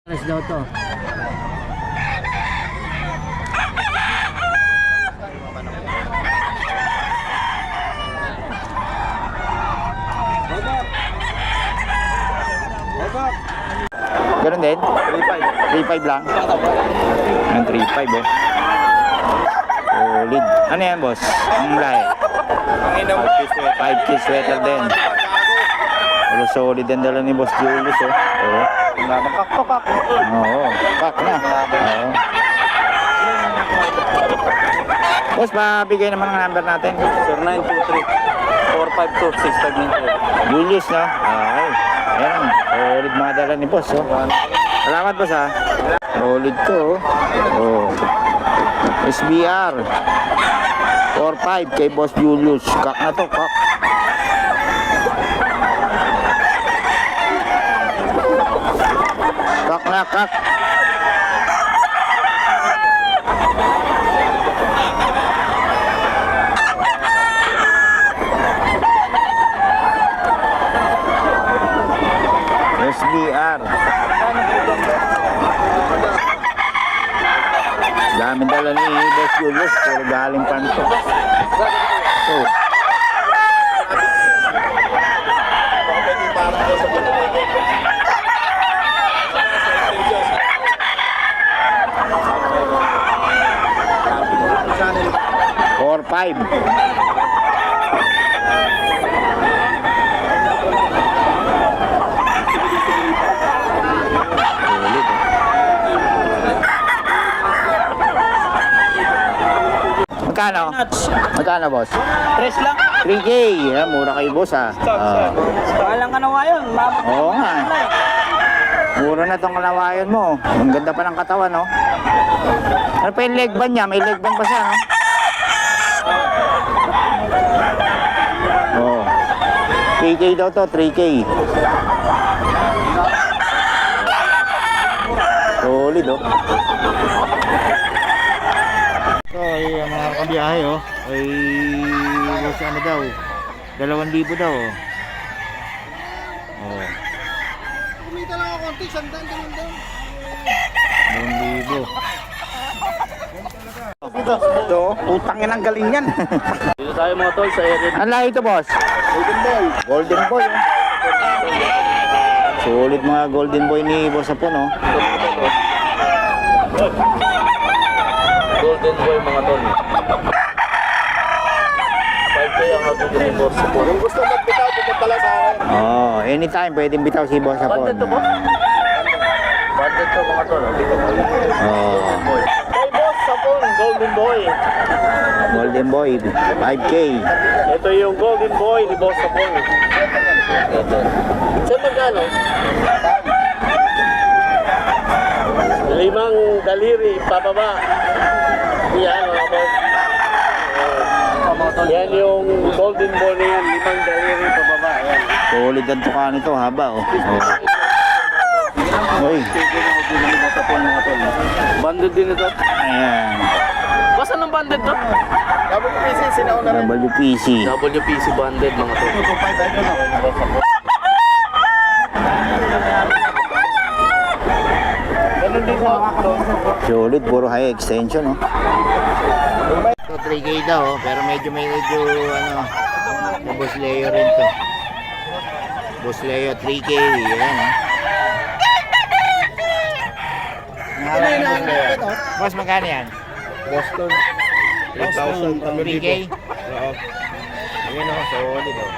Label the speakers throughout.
Speaker 1: Alas daw to.
Speaker 2: Ganun din? 3.5 lang? Ang 3.5 oh. Solid. Ano yan boss? Ang lahi? 5K sweater din. Pero solid din dala ni Boss Julius oh. Oo. Oo. Pak na. Oo. Boss, mabigay naman ang number natin.
Speaker 3: 0923-452-6592.
Speaker 2: Julius no? Okay. Ayan. Solid mga dala ni Boss oh. Salamat boss ha. Solid to oh. Oh. SBR 4.5 kay Boss Julius. Kak na to, kak. Kak na, kak. SBR. Daming dala ni Boss Julius, pero galing panto. Oh. Or 5. Magkano? Magkano boss?
Speaker 3: 3 lang.
Speaker 2: 3K. Yeah, mura kay boss ah.
Speaker 3: Alang ka na ngayon.
Speaker 2: Oo nga. Mura na tong kalawayan mo. Ang ganda pa ng katawan no. Ano pa yung leg band niya? May leg band pa siya no? Oh. 3K daw to, 3K. Solid oh. So, ay mga kabiyahe oh. Ay boss ano daw? 2,000 daw oh. Oh.
Speaker 4: Kumita lang ako konti, sandaan ganun daw.
Speaker 2: 2,000. Ito, utangin ang galing yan.
Speaker 3: Dito tayo mga tol sa area.
Speaker 2: Ano lahi ito boss?
Speaker 4: Golden Boy.
Speaker 2: Golden Boy oh. Solid mga Golden Boy ni Boss Apon oh.
Speaker 3: Golden Boy mga tol. 5K ang nabigyan ni Boss Apon.
Speaker 4: Kung gusto magbitaw, pupunta lang sa akin.
Speaker 2: Oh, anytime pwedeng bitaw si Boss Apon.
Speaker 3: Banded to po? Banded to mga tol.
Speaker 2: Oh,
Speaker 3: Hey Boss Apon, Golden Boy.
Speaker 2: Golden Boy 5K.
Speaker 3: Ito yung Golden Boy ni Boss Apon. Saan magkano? 5 daliri, pababa. Yan mga boss. Yan yung Golden Boy na yan, 5 daliri, pababa. Yan.
Speaker 2: Solid ang tuka nito, haba oh. Uy,
Speaker 3: Banded din ito.
Speaker 2: ayan.
Speaker 3: Basta ng banded to?
Speaker 4: WPC, sinauna rin.
Speaker 2: WPC.
Speaker 3: WPC banded mga to.
Speaker 4: 2.5 ito no. Ganun din sa mga to.
Speaker 2: Solid, puro high extension oh. So 3K daw oh, pero medyo ano, sa Boss Leo rin to. Boss Leo 3K, yan oh. Boss, magkano yan?
Speaker 4: Boston.
Speaker 2: 3,000, 3K?
Speaker 4: Oo. Ayun ako, solid oh.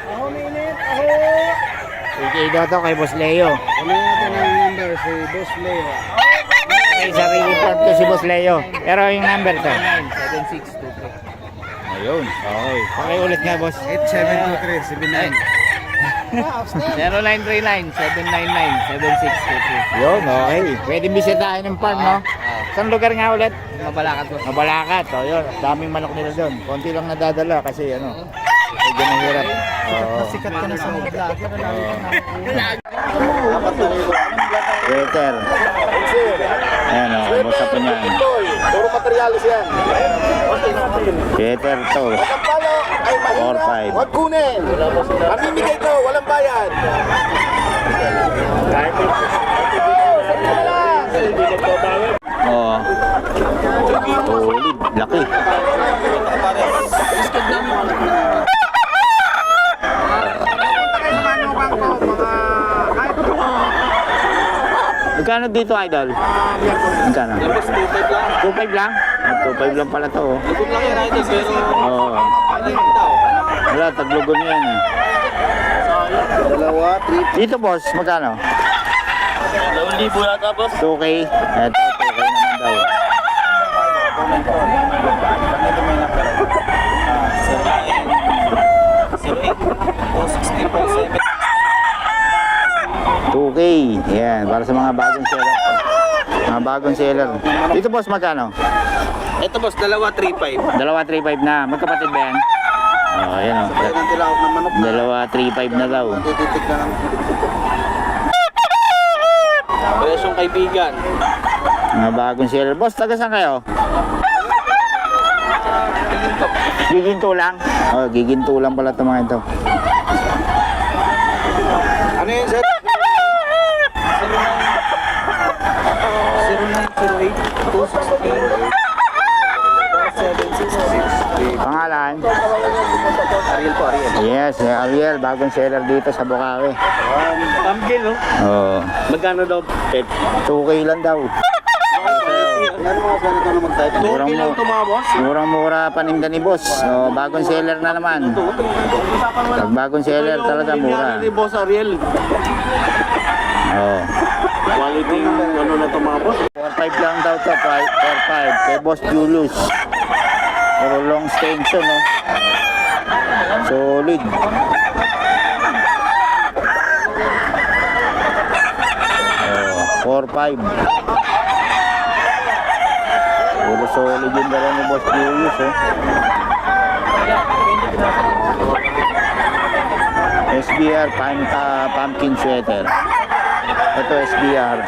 Speaker 4: Ako minit, ako!
Speaker 2: 3K daw to kay Boss Leo.
Speaker 4: Ano natin ang number si Boss Leo?
Speaker 2: May sarili part to si Boss Leo. Pero yung number to.
Speaker 4: 7623.
Speaker 2: Ayun. Okay. Pakiulit nga, boss.
Speaker 4: 872379.
Speaker 3: 0939-799-7623.
Speaker 2: Yun, okay. Pwede bisitahin ng farm, no? Saan lugar nga ulit?
Speaker 3: Mabalakat po.
Speaker 2: Mabalakat. O, yun. Daming manok nila doon. Konti lang nadadala kasi, ano, medyo mahirap.
Speaker 4: Sikat ka na sa vlog.
Speaker 2: Waiter. Ayan, o. Boss po niyan.
Speaker 3: Puro materialis yan.
Speaker 2: Setter to.
Speaker 3: Ang palo ay mahirap.
Speaker 2: 4-5.
Speaker 3: Huwag kunin. Mamimigay ko, walang bayad.
Speaker 2: Oo. Solid. Laki. Magkano dito, idol? Magkano? 2.5 lang? 2.5 lang pala to. Oh. Oo. Wala, taglugon yan eh.
Speaker 3: Dalawa, 3.
Speaker 2: Dito boss, magkano?
Speaker 3: 2,000 yata, boss.
Speaker 2: 2K. Eto, 2K naman daw. $2K. Yan, para sa mga bagong seller. Mga bagong seller. Dito boss, magkano?
Speaker 3: Ito, boss, dalawa, 3,500.
Speaker 2: Dalawa 3.5 na. Magkapatid ba yan? Oo, yan o.
Speaker 3: Yan ang tilawak ng manok.
Speaker 2: Dalawa 3.5 na daw.
Speaker 3: Titik na lang. Presyong kaibigan.
Speaker 2: Mga bagong seller. Boss, taga saan kayo? Giginto lang? Oh, giginto lang pala ito mga ito.
Speaker 3: Ano yun, sir? 0908-216-4766.
Speaker 2: Pangalan?
Speaker 3: Ariel po, Ariel.
Speaker 2: Yes, Ariel. Bagong seller dito sa Bukawi.
Speaker 3: Pamgil, no?
Speaker 2: Oo.
Speaker 3: Magkano daw?
Speaker 2: 2K lang daw.
Speaker 3: Ano mga sir ito na mag-type? 2K lang ito, mga boss.
Speaker 2: Murang-mura paninda ni boss. So, bagong seller na naman. Pag bagong seller talaga mura.
Speaker 3: Ni Boss Ariel.
Speaker 2: Oo.
Speaker 3: Quality, ano na ito, mga boss?
Speaker 2: 4.5 lang daw to. 4.5. Kay Boss Julius. Puro long extension, no? Solid. Oh, 4.5. Puro solid yung dala ni Boss Julius, oh. SBR pumpkin sweater. Ito SBR.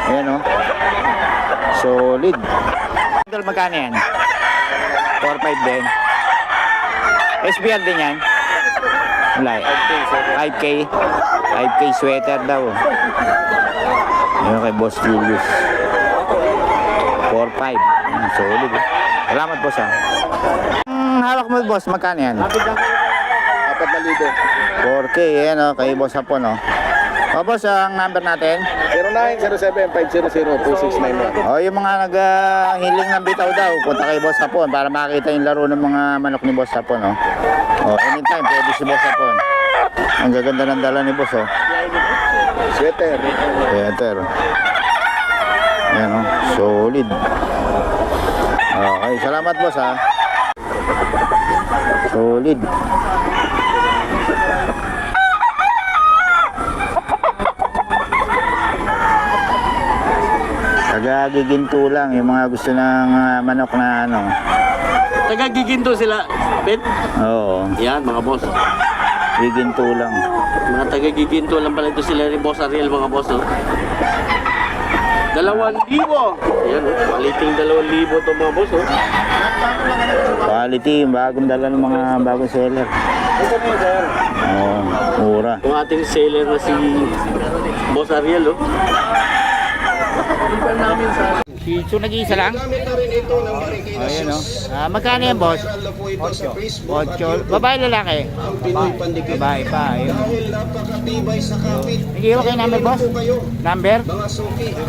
Speaker 2: Ayan, oh. Solid. Magkano yan? 4.5 din. SBR din yan. Wala. 5K. 5K sweater daw. Ayan kay Boss Julius. 4.5. Solid. Salamat boss ha. Hawak mo boss, magkano yan?
Speaker 3: 4,000.
Speaker 2: 4K yan o, kay Boss Hapon o. O boss, ang number natin?
Speaker 3: 0907-500-2691.
Speaker 2: O yung mga nag-hiling ng bitaw daw, punta kay Boss Hapon para makita yung laro ng mga manok ni Boss Hapon o. O anytime, pwede si Boss Hapon. Ang gaganda ng dala ni Boss o.
Speaker 3: Sweater.
Speaker 2: Sweater. Ayan o, solid. Okay, salamat boss ha. Solid. Taga-giginto lang yung mga gusto ng manok na ano.
Speaker 3: Taga-giginto sila, Bet?
Speaker 2: Oo,
Speaker 3: Yan, mga boss.
Speaker 2: giginto lang.
Speaker 3: Mga taga-giginto lang pala ito sila ni Boss Ariel, mga boss. Oh. 2,000. Yan, quality 2,000 ito, mga boss. Oh.
Speaker 2: Quality, yung bagong dala ng mga bagong seller. Oo, mura.
Speaker 3: Yung ating seller na si Boss Ariel, oh.
Speaker 2: Shih Tzu nag-iisa lang? Ayan o. Magkano yan boss? 8. Babae lalaki? Babae pa. Ayun. Nag-iwa kayo number boss? Number?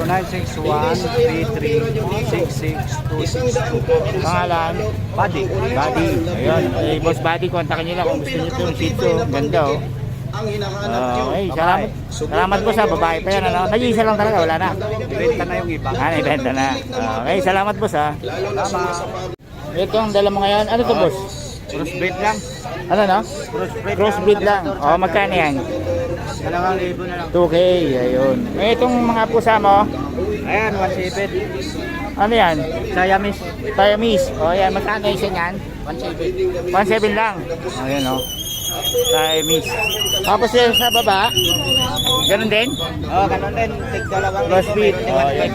Speaker 4: 0961-33-66262.
Speaker 2: Pangalan?
Speaker 4: Buddy.
Speaker 2: Buddy. Ayun. Eh, boss Buddy, kontakin nyo lang kung gusto nyo itong Shih Tzu. Ganda o. Okay, salamat. Salamat po sa babae pa yan. Ano? Nag-iisa lang talaga, wala na.
Speaker 4: Ibenta na yung iba.
Speaker 2: Ibenta na. Okay, salamat boss ha. Ito ang dala mo ngayon. Ano to boss?
Speaker 4: Crossbreed lang.
Speaker 2: Ano no? Crossbreed lang. O, magkano yan?
Speaker 4: 2,000 na lang.
Speaker 2: 2K, ayun. Eh, itong mga pusa mo,
Speaker 4: Ayan, 1,700.
Speaker 2: ano yan?
Speaker 4: Siamese.
Speaker 2: Siamese. O, yan. Magkano isa yan?
Speaker 4: 1,700.
Speaker 2: 1.7 lang. Ayun o. Siamese. Tapos yun sa baba, ganun din?
Speaker 4: Oh, ganun din. Tig 2,000.
Speaker 2: Crossfit.
Speaker 4: Meron din
Speaker 2: Oh,
Speaker 4: 1,500.
Speaker 2: yun.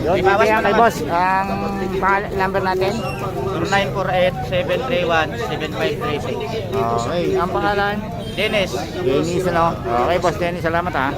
Speaker 2: Yun,
Speaker 4: May bawas
Speaker 2: kaya
Speaker 4: pa
Speaker 2: kay
Speaker 4: naman.
Speaker 2: boss, ang number natin?
Speaker 4: 0948-731-7536.
Speaker 2: Okay, ang pangalan?
Speaker 4: Dennis.
Speaker 2: Dennis, ano? Okay, boss Dennis, salamat ha.